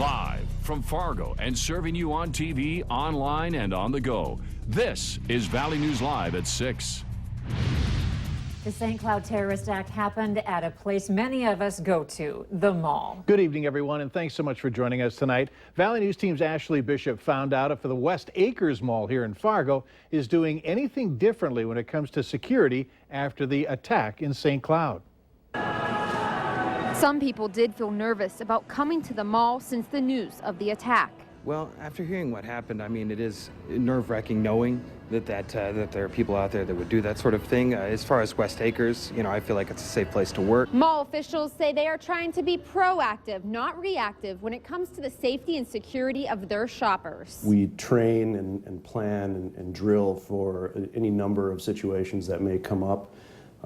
Live from Fargo and serving you on TV, online, and on the go. This is Valley News Live at 6. The St. Cloud terrorist act happened at a place many of us go to, the mall. Good evening, everyone, and thanks so much for joining us tonight. Valley News Team's Ashley Bishop found out if the West Acres Mall here in Fargo is doing anything differently when it comes to security after the attack in St. Cloud. Some people did feel nervous about coming to the mall since the news of the attack. Well, after hearing what happened, I mean, it is nerve-wracking knowing that there are people out there that would do that sort of thing. As far as West Acres, you know, I feel like it's a safe place to work. Mall officials say they are trying to be proactive, not reactive, when it comes to the safety and security of their shoppers. We train and plan and drill for any number of situations that may come up.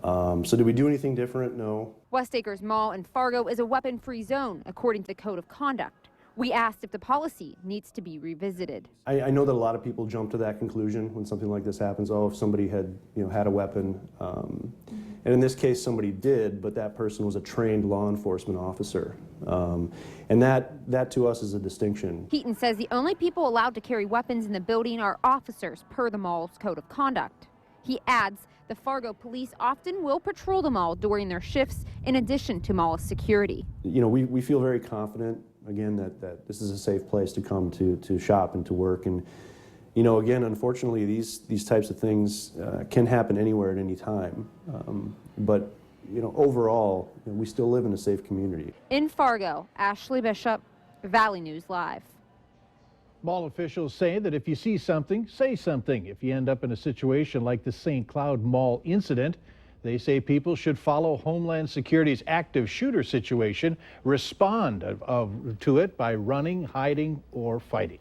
So did we do anything different? No. West Acres Mall in Fargo is a weapon-free zone, according to the Code of Conduct. We asked if the policy needs to be revisited. I know that a lot of people jump to that conclusion when something like this happens. Oh, if somebody had, had a weapon. And in this case, somebody did, but that person was a trained law enforcement officer. And that to us is a distinction. Heaton says the only people allowed to carry weapons in the building are officers per the mall's Code of Conduct. He adds the Fargo police often will patrol the mall during their shifts in addition to mall security. We feel very confident, again, that this is a safe place to come to shop and to work. And, again, unfortunately, these types of things can happen anywhere at any time. But, overall, we still live in a safe community. In Fargo, Ashley Bishop, Valley News Live. Mall officials say that if you see something, say something. If you end up in a situation like the St. Cloud Mall incident, they say people should follow Homeland Security's active shooter situation, respond to it by running, hiding, or fighting.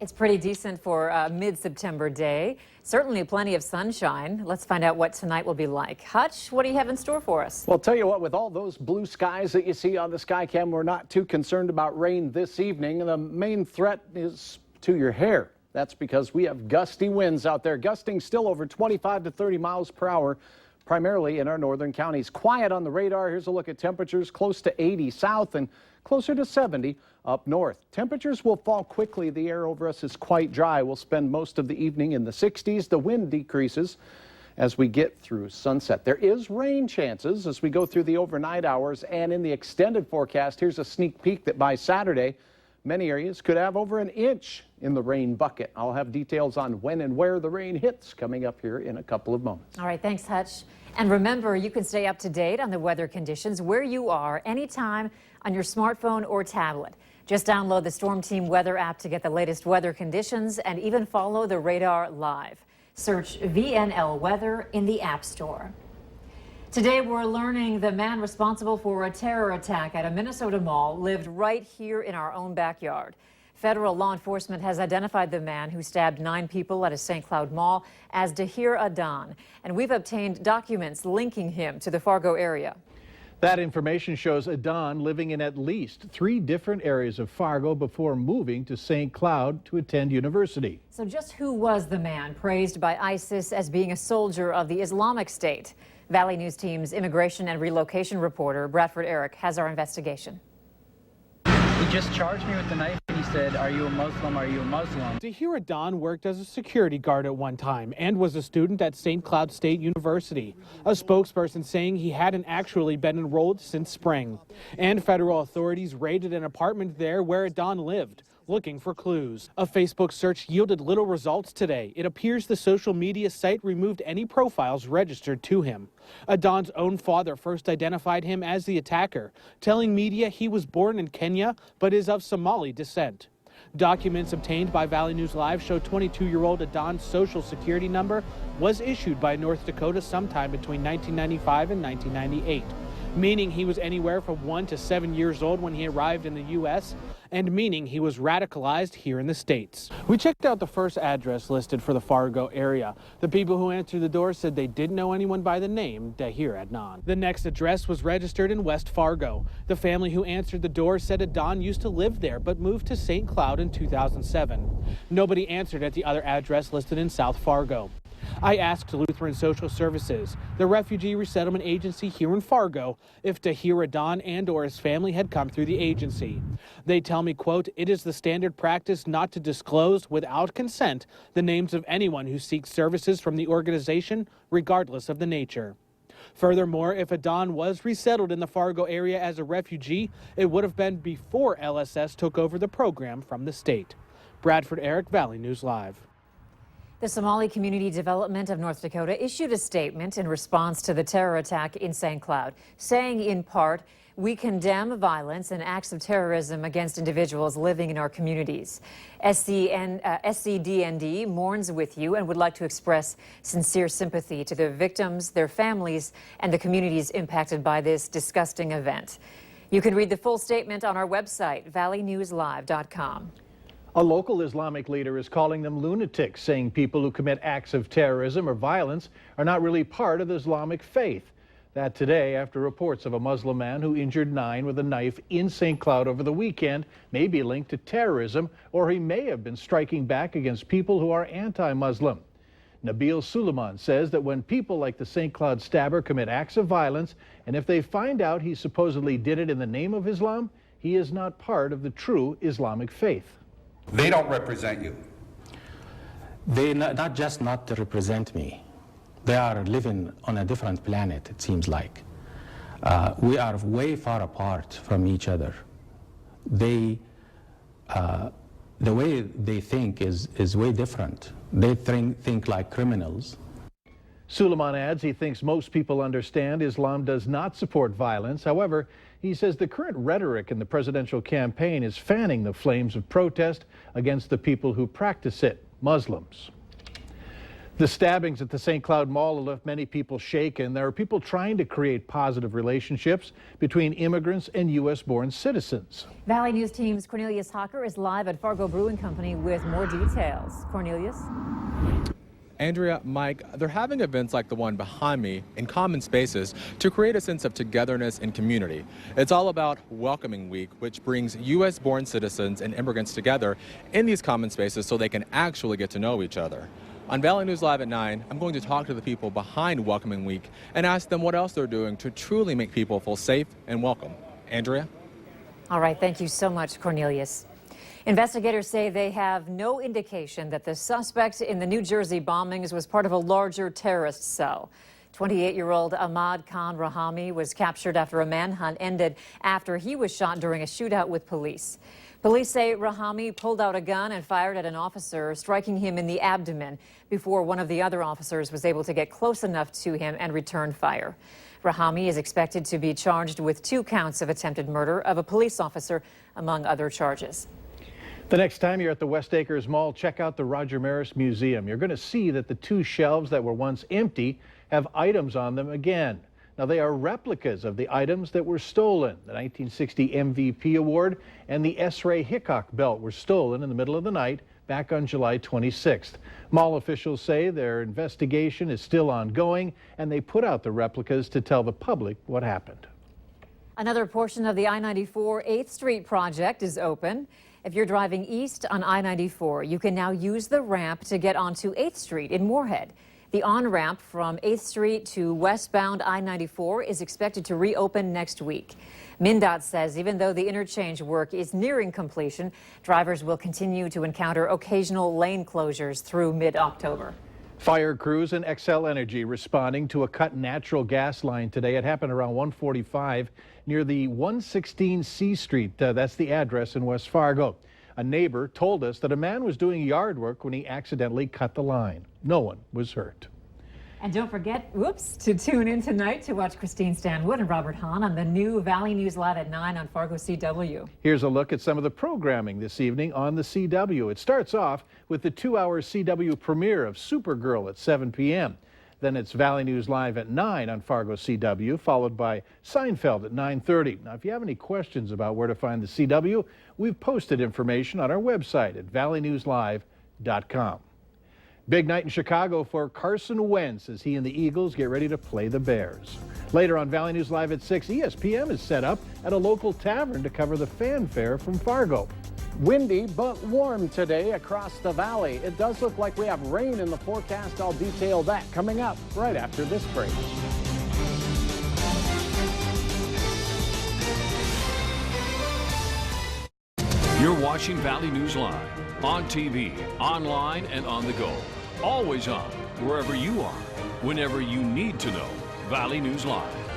It's pretty decent for a mid-September day. Certainly plenty of sunshine. Let's find out what tonight will be like. Hutch, what do you have in store for us? Well, tell you what, with all those blue skies that you see on the sky cam, we're not too concerned about rain this evening. The main threat is to your hair. That's because we have gusty winds out there, gusting still over 25 to 30 miles per hour, primarily in our northern counties. Quiet on the radar. Here's a look at temperatures close to 80 south and closer to 70 up north. Temperatures will fall quickly. The air over us is quite dry. We'll spend most of the evening in the 60s. The wind decreases as we get through sunset. There is rain chances as we go through the overnight hours, and in the extended forecast, here's a sneak peek that by Saturday, many areas could have over an inch in the rain bucket. I'll have details on when and where the rain hits coming up here in a couple of moments. All right, thanks, Hutch. And remember, you can stay up to date on the weather conditions where you are anytime on your smartphone or tablet. Just download the Storm Team weather app to get the latest weather conditions and even follow the radar live. Search VNL Weather in the App Store. Today, we're learning the man responsible for a terror attack at a Minnesota mall lived right here in our own backyard. Federal law enforcement has identified the man who stabbed 9 people at a St. Cloud mall as Dahir Adan, and we've obtained documents linking him to the Fargo area. That information shows Adan living in at least 3 different areas of Fargo before moving to St. Cloud to attend university. So just who was the man praised by ISIS as being a soldier of the Islamic State? Valley News Team's immigration and relocation reporter Bradford Eric has our investigation. He just charged me with the knife and he said, "Are you a Muslim? Are you a Muslim?" Dahir Adan worked as a security guard at one time and was a student at St. Cloud State University. A spokesperson saying he hadn't actually been enrolled since spring. And federal authorities raided an apartment there where Adan lived, looking for clues. A Facebook search yielded little results today. It appears the social media site removed any profiles registered to him. Adan's own father first identified him as the attacker, telling media he was born in Kenya but is of Somali descent. Documents obtained by Valley News Live show 22-year-old Adan's social security number was issued by North Dakota sometime between 1995 and 1998, meaning he was anywhere from 1 to 7 years old when he arrived in the U.S., and meaning he was radicalized here in the States. We checked out the first address listed for the Fargo area. The people who answered the door said they didn't know anyone by the name Dahir Adan. The next address was registered in West Fargo. The family who answered the door said Adan used to live there but moved to St. Cloud in 2007. Nobody answered at the other address listed in South Fargo. I asked Lutheran Social Services, the refugee resettlement agency here in Fargo, if Tahir Adan and or his family had come through the agency. They tell me, quote, it is the standard practice not to disclose without consent the names of anyone who seeks services from the organization, regardless of the nature. Furthermore, if Adan was resettled in the Fargo area as a refugee, it would have been before LSS took over the program from the state. Bradford Eric, Valley News Live. The Somali Community Development of North Dakota issued a statement in response to the terror attack in St. Cloud, saying in part, we condemn violence and acts of terrorism against individuals living in our communities. SCDND mourns with you and would like to express sincere sympathy to the victims, their families, and the communities impacted by this disgusting event. You can read the full statement on our website, valleynewslive.com. A local Islamic leader is calling them lunatics, saying people who commit acts of terrorism or violence are not really part of the Islamic faith. That today after reports of a Muslim man who injured 9 with a knife in St. Cloud over the weekend may be linked to terrorism, or he may have been striking back against people who are anti-Muslim. Nabil Suleiman says that when people like the St. Cloud stabber commit acts of violence, and if they find out he supposedly did it in the name of Islam, he is not part of the true Islamic faith. They don't represent you. They not just not represent me. They are living on a different planet, it seems like. We are way far apart from each other. They, the way they think is way different. They think like criminals. Suleiman adds he thinks most people understand Islam does not support violence. However, he says the current rhetoric in the presidential campaign is fanning the flames of protest against the people who practice it, Muslims. The stabbings at the St. Cloud Mall have left many people shaken. There are people trying to create positive relationships between immigrants and U.S.-born citizens. Valley News Team's Cornelius Hawker is live at Fargo Brewing Company with more details. Cornelius? Andrea, Mike, they're having events like the one behind me in common spaces to create a sense of togetherness and community. It's all about Welcoming Week, which brings U.S.-born citizens and immigrants together in these common spaces so they can actually get to know each other. On Valley News Live at 9, I'm going to talk to the people behind Welcoming Week and ask them what else they're doing to truly make people feel safe and welcome. Andrea? All right, thank you so much, Cornelius. Investigators say they have no indication that the suspect in the New Jersey bombings was part of a larger terrorist cell. 28-year-old Ahmad Khan Rahami was captured after a manhunt ended after he was shot during a shootout with police. Police say Rahami pulled out a gun and fired at an officer, striking him in the abdomen before one of the other officers was able to get close enough to him and return fire. Rahami is expected to be charged with 2 counts of attempted murder of a police officer, among other charges. The next time you're at the West Acres Mall, check out the Roger Maris Museum. You're going to see that the 2 shelves that were once empty have items on them again. Now, they are replicas of the items that were stolen. The 1960 MVP Award and the S. Ray Hickok belt were stolen in the middle of the night back on July 26th. Mall officials say their investigation is still ongoing, and they put out the replicas to tell the public what happened. Another portion of the I94 Eighth Street project is open. If you're driving east on I94, you can now use the ramp to get onto 8th Street in Moorhead. The on-ramp from 8th Street to westbound I94 is expected to reopen next week. MnDOT says even though the interchange work is nearing completion, drivers will continue to encounter occasional lane closures through mid-October. Fire crews and Xcel Energy responding to a cut natural gas line today. It happened around 1:45 near the 116 C Street. That's the address in West Fargo. A neighbor told us that a man was doing yard work when he accidentally cut the line. No one was hurt. And don't forget, to tune in tonight to watch Christine Stanwood and Robert Hahn on the new Valley News Live at 9 on Fargo CW. Here's a look at some of the programming this evening on the CW. It starts off with the 2-hour CW premiere of Supergirl at 7 p.m. Then it's Valley News Live at 9 on Fargo CW, followed by Seinfeld at 9:30. Now, if you have any questions about where to find the CW, we've posted information on our website at valleynewslive.com. Big night in Chicago for Carson Wentz as he and the Eagles get ready to play the Bears. Later on Valley News Live at 6, ESPN is set up at a local tavern to cover the fanfare from Fargo. Windy but warm today across the valley. It does look like we have rain in the forecast. I'll detail that coming up right after this break. You're watching Valley News Live on TV, online, and on the go. Always on, wherever you are, whenever you need to know. Valley News Live.